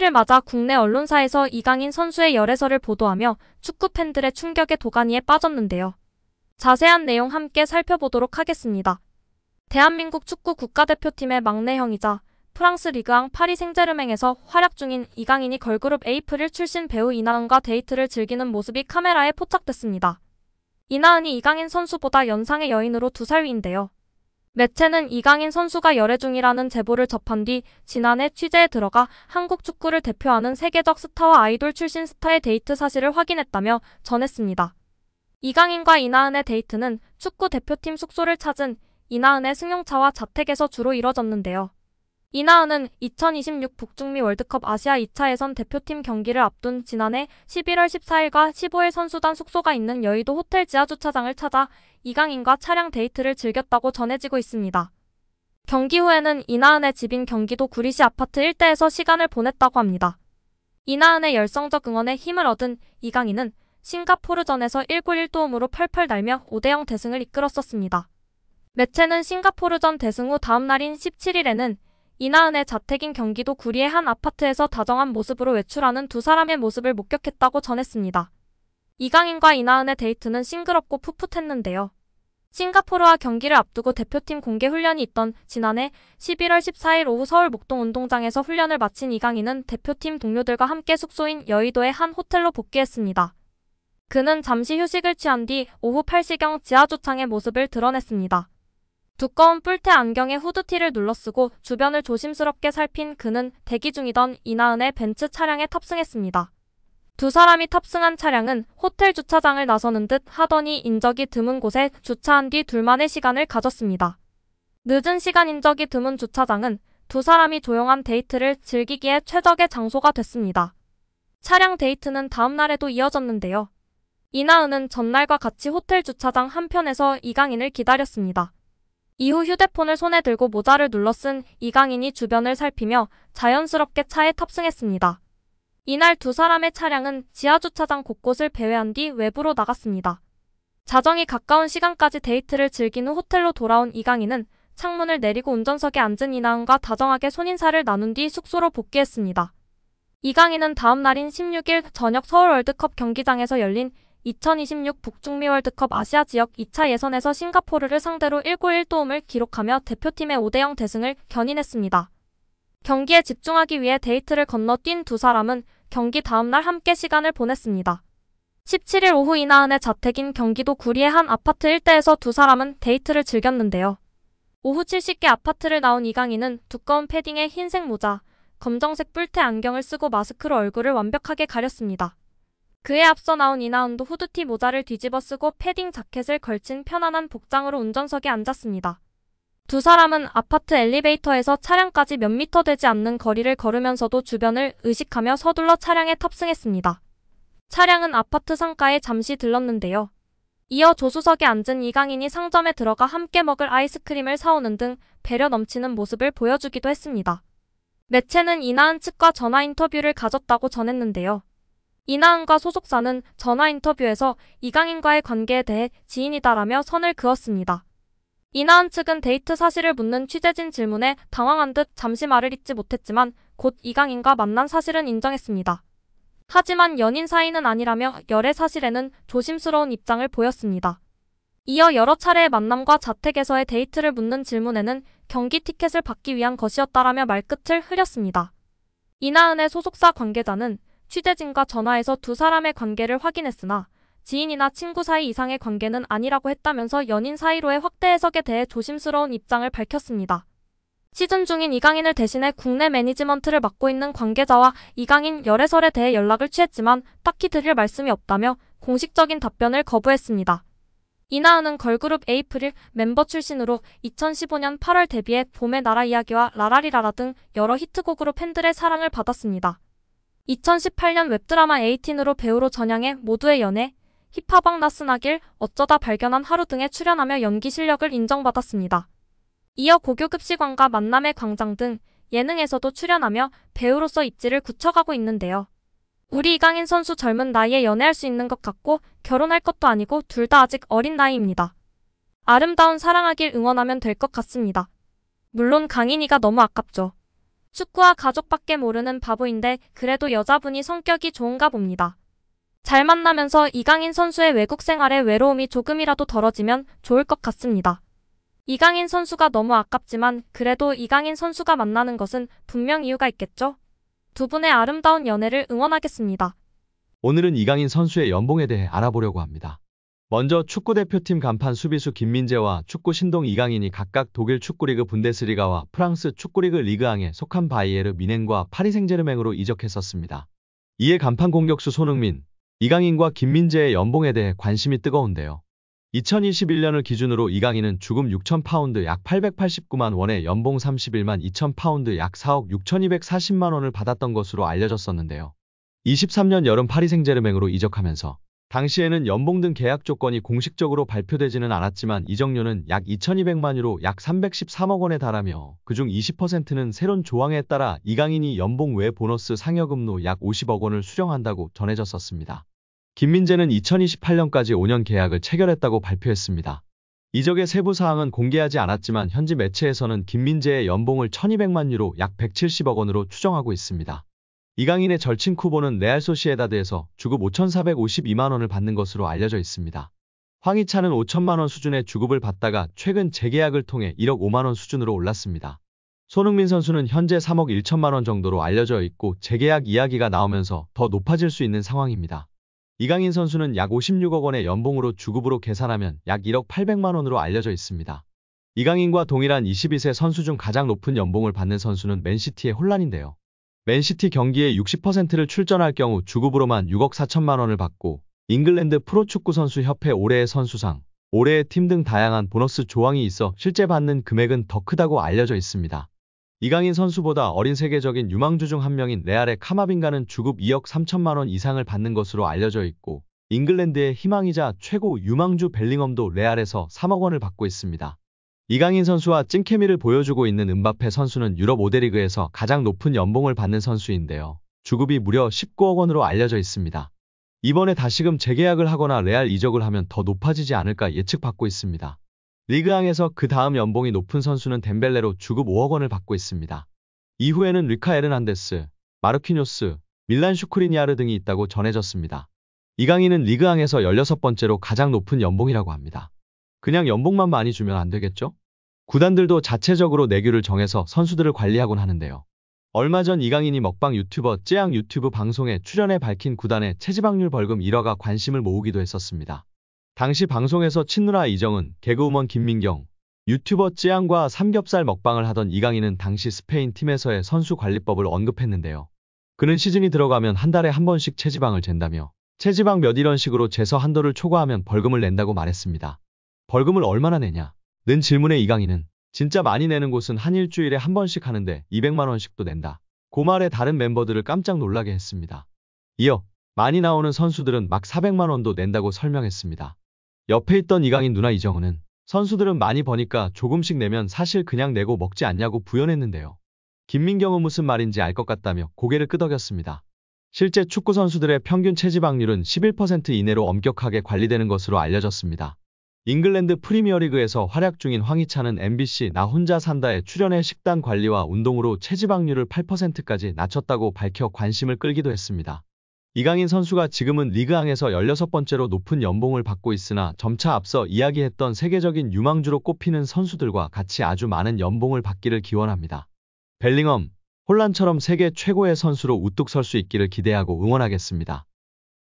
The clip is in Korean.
생일을 맞아 국내 언론사에서 이강인 선수의 열애설을 보도하며 축구 팬들의 충격의 도가니에 빠졌는데요. 자세한 내용 함께 살펴보도록 하겠습니다. 대한민국 축구 국가대표팀의 막내 형이자 프랑스 리그앙 파리 생제르맹에서 활약 중인 이강인이 걸그룹 에이프릴 출신 배우 이나은과 데이트를 즐기는 모습이 카메라에 포착됐습니다. 이나은이 이강인 선수보다 연상의 여인으로 2살 위인데요. 매체는 이강인 선수가 열애 중이라는 제보를 접한 뒤 지난해 취재에 들어가 한국 축구를 대표하는 세계적 스타와 아이돌 출신 스타의 데이트 사실을 확인했다며 전했습니다. 이강인과 이나은의 데이트는 축구 대표팀 숙소를 찾은 이나은의 승용차와 자택에서 주로 이뤄졌는데요. 이나은은 2026 북중미 월드컵 아시아 2차 예선 대표팀 경기를 앞둔 지난해 11월 14일과 15일 선수단 숙소가 있는 여의도 호텔 지하주차장을 찾아 이강인과 차량 데이트를 즐겼다고 전해지고 있습니다. 경기 후에는 이나은의 집인 경기도 구리시 아파트 일대에서 시간을 보냈다고 합니다. 이나은의 열성적 응원에 힘을 얻은 이강인은 싱가포르전에서 1골 1도움으로 펄펄 날며 5대0 대승을 이끌었었습니다. 매체는 싱가포르전 대승 후 다음 날인 17일에는 이나은의 자택인 경기도 구리의 한 아파트에서 다정한 모습으로 외출하는 2사람의 모습을 목격했다고 전했습니다. 이강인과 이나은의 데이트는 싱그럽고 풋풋했는데요. 싱가포르와 경기를 앞두고 대표팀 공개 훈련이 있던 지난해 11월 14일 오후 서울 목동 운동장에서 훈련을 마친 이강인은 대표팀 동료들과 함께 숙소인 여의도의 한 호텔로 복귀했습니다. 그는 잠시 휴식을 취한 뒤 오후 8시경 지하주차장의 모습을 드러냈습니다. 두꺼운 뿔테 안경에 후드티를 눌러쓰고 주변을 조심스럽게 살핀 그는 대기 중이던 이나은의 벤츠 차량에 탑승했습니다. 2사람이 탑승한 차량은 호텔 주차장을 나서는 듯 하더니 인적이 드문 곳에 주차한 뒤 둘만의 시간을 가졌습니다. 늦은 시간 인적이 드문 주차장은 2사람이 조용한 데이트를 즐기기에 최적의 장소가 됐습니다. 차량 데이트는 다음 날에도 이어졌는데요. 이나은은 전날과 같이 호텔 주차장 한편에서 이강인을 기다렸습니다. 이후 휴대폰을 손에 들고 모자를 눌러 쓴 이강인이 주변을 살피며 자연스럽게 차에 탑승했습니다. 이날 2사람의 차량은 지하주차장 곳곳을 배회한 뒤 외부로 나갔습니다. 자정이 가까운 시간까지 데이트를 즐긴 후 호텔로 돌아온 이강인은 창문을 내리고 운전석에 앉은 이나은과 다정하게 손인사를 나눈 뒤 숙소로 복귀했습니다. 이강인은 다음 날인 16일 저녁 서울 월드컵 경기장에서 열린 2026 북중미 월드컵 아시아 지역 2차 예선에서 싱가포르를 상대로 1골 1도움을 기록하며 대표팀의 5대0 대승을 견인했습니다. 경기에 집중하기 위해 데이트를 건너뛴 2사람은 경기 다음날 함께 시간을 보냈습니다. 17일 오후 이나은의 자택인 경기도 구리의 한 아파트 일대에서 2사람은 데이트를 즐겼는데요. 오후 70개 아파트를 나온 이강인은 두꺼운 패딩에 흰색 모자, 검정색 뿔테 안경을 쓰고 마스크로 얼굴을 완벽하게 가렸습니다. 그에 앞서 나온 이나은도 후드티 모자를 뒤집어 쓰고 패딩 자켓을 걸친 편안한 복장으로 운전석에 앉았습니다. 2사람은 아파트 엘리베이터에서 차량까지 몇 미터 되지 않는 거리를 걸으면서도 주변을 의식하며 서둘러 차량에 탑승했습니다. 차량은 아파트 상가에 잠시 들렀는데요. 이어 조수석에 앉은 이강인이 상점에 들어가 함께 먹을 아이스크림을 사오는 등 배려 넘치는 모습을 보여주기도 했습니다. 매체는 이나은 측과 전화 인터뷰를 가졌다고 전했는데요. 이나은과 소속사는 전화 인터뷰에서 이강인과의 관계에 대해 지인이다라며 선을 그었습니다. 이나은 측은 데이트 사실을 묻는 취재진 질문에 당황한 듯 잠시 말을 잇지 못했지만 곧 이강인과 만난 사실은 인정했습니다. 하지만 연인 사이는 아니라며 열애 사실에는 조심스러운 입장을 보였습니다. 이어 여러 차례의 만남과 자택에서의 데이트를 묻는 질문에는 경기 티켓을 받기 위한 것이었다라며 말끝을 흐렸습니다. 이나은의 소속사 관계자는 취재진과 전화해서 2사람의 관계를 확인했으나 지인이나 친구 사이 이상의 관계는 아니라고 했다면서 연인 사이로의 확대 해석에 대해 조심스러운 입장을 밝혔습니다. 시즌 중인 이강인을 대신해 국내 매니지먼트를 맡고 있는 관계자와 이강인 열애설에 대해 연락을 취했지만 딱히 드릴 말씀이 없다며 공식적인 답변을 거부했습니다. 이나은은 걸그룹 에이프릴 멤버 출신으로 2015년 8월 데뷔해 봄의 나라 이야기와 라라리라라 등 여러 히트곡으로 팬들의 사랑을 받았습니다. 2018년 웹드라마 18으로 배우로 전향해 모두의 연애, 힙합왕 나스나길, 어쩌다 발견한 하루 등에 출연하며 연기 실력을 인정받았습니다. 이어 고교급 시광과 만남의 광장 등 예능에서도 출연하며 배우로서 입지를 굳혀가고 있는데요. 우리 이강인 선수 젊은 나이에 연애할 수 있는 것 같고 결혼할 것도 아니고 둘 다 아직 어린 나이입니다. 아름다운 사랑하길 응원하면 될 것 같습니다. 물론 강인이가 너무 아깝죠. 축구와 가족밖에 모르는 바보인데 그래도 여자분이 성격이 좋은가 봅니다. 잘 만나면서 이강인 선수의 외국 생활의 외로움이 조금이라도 덜어지면 좋을 것 같습니다. 이강인 선수가 너무 아깝지만 그래도 이강인 선수가 만나는 것은 분명 이유가 있겠죠? 두 분의 아름다운 연애를 응원하겠습니다. 오늘은 이강인 선수의 연봉에 대해 알아보려고 합니다. 먼저 축구대표팀 간판 수비수 김민재와 축구 신동 이강인이 각각 독일 축구리그 분데스리가와 프랑스 축구리그 리그앙에 속한 바이에르 뮌헨과 파리 생제르맹으로 이적했었습니다. 이에 간판 공격수 손흥민, 이강인과 김민재의 연봉에 대해 관심이 뜨거운데요. 2021년을 기준으로 이강인은 주급 6,000파운드 약 889만 원에 연봉 31만 2,000파운드 약 4억 6,240만 원을 받았던 것으로 알려졌었는데요. 23년 여름 파리 생제르맹으로 이적하면서 당시에는 연봉 등 계약 조건이 공식적으로 발표되지는 않았지만 이적료는 약 2,200만 유로 약 313억 원에 달하며 그중 20%는 새로운 조항에 따라 이강인이 연봉 외 보너스 상여금로 약 50억 원을 수령한다고 전해졌었습니다. 김민재는 2028년까지 5년 계약을 체결했다고 발표했습니다. 이적의 세부 사항은 공개하지 않았지만 현지 매체에서는 김민재의 연봉을 1,200만 유로 약 170억 원으로 추정하고 있습니다. 이강인의 절친 쿠보는 레알 소시에다드에서 주급 5,452만 원을 받는 것으로 알려져 있습니다. 황희찬은 5천만 원 수준의 주급을 받다가 최근 재계약을 통해 1억 5만 원 수준으로 올랐습니다. 손흥민 선수는 현재 3억 1천만 원 정도로 알려져 있고 재계약 이야기가 나오면서 더 높아질 수 있는 상황입니다. 이강인 선수는 약 56억 원의 연봉으로 주급으로 계산하면 약 1억 800만 원으로 알려져 있습니다. 이강인과 동일한 22세 선수 중 가장 높은 연봉을 받는 선수는 맨시티의 홀란인데요. 맨시티 경기에 60%를 출전할 경우 주급으로만 6억 4천만 원을 받고 잉글랜드 프로축구 선수 협회 올해의 선수상, 올해의 팀 등 다양한 보너스 조항이 있어 실제 받는 금액은 더 크다고 알려져 있습니다. 이강인 선수보다 어린 세계적인 유망주 중 한 명인 레알의 카마빈가는 주급 2억 3천만 원 이상을 받는 것으로 알려져 있고 잉글랜드의 희망이자 최고 유망주 벨링엄도 레알에서 3억 원을 받고 있습니다. 이강인 선수와 찐케미를 보여주고 있는 음바페 선수는 유럽 5대 리그에서 가장 높은 연봉을 받는 선수인데요. 주급이 무려 19억 원으로 알려져 있습니다. 이번에 다시금 재계약을 하거나 레알 이적을 하면 더 높아지지 않을까 예측받고 있습니다. 리그앙에서 그 다음 연봉이 높은 선수는 덴벨레로 주급 5억 원을 받고 있습니다. 이후에는 리카 에르난데스, 마르퀴뇨스, 밀란 슈크리니아르 등이 있다고 전해졌습니다. 이강인은 리그앙에서 16번째로 가장 높은 연봉이라고 합니다. 그냥 연봉만 많이 주면 안 되겠죠? 구단들도 자체적으로 내규를 정해서 선수들을 관리하곤 하는데요. 얼마 전 이강인이 먹방 유튜버 쯔양 유튜브 방송에 출연해 밝힌 구단의 체지방률 벌금 1억가 관심을 모으기도 했었습니다. 당시 방송에서 친누나 이정은, 개그우먼 김민경, 유튜버 쯔양과 삼겹살 먹방을 하던 이강인은 당시 스페인 팀에서의 선수 관리법을 언급했는데요. 그는 시즌이 들어가면 한 달에 한 번씩 체지방을 잰다며 체지방 몇 이런 식으로 재서 한도를 초과하면 벌금을 낸다고 말했습니다. 벌금을 얼마나 내냐? 는 질문에 이강인은 진짜 많이 내는 곳은 한 일주일에 한 번씩 하는데 200만 원씩도 낸다. 그 말에 다른 멤버들을 깜짝 놀라게 했습니다. 이어 많이 나오는 선수들은 막 400만 원도 낸다고 설명했습니다. 옆에 있던 이강인 누나 이정은은 선수들은 많이 버니까 조금씩 내면 사실 그냥 내고 먹지 않냐고 부연했는데요. 김민경은 무슨 말인지 알 것 같다며 고개를 끄덕였습니다. 실제 축구 선수들의 평균 체지방률은 11% 이내로 엄격하게 관리되는 것으로 알려졌습니다. 잉글랜드 프리미어리그에서 활약 중인 황희찬은 MBC 나 혼자 산다에 출연해 식단 관리와 운동으로 체지방률을 8%까지 낮췄다고 밝혀 관심을 끌기도 했습니다. 이강인 선수가 지금은 리그앙에서 16번째로 높은 연봉을 받고 있으나 점차 앞서 이야기했던 세계적인 유망주로 꼽히는 선수들과 같이 아주 많은 연봉을 받기를 기원합니다. 벨링엄, 홀란처럼 세계 최고의 선수로 우뚝 설 수 있기를 기대하고 응원하겠습니다.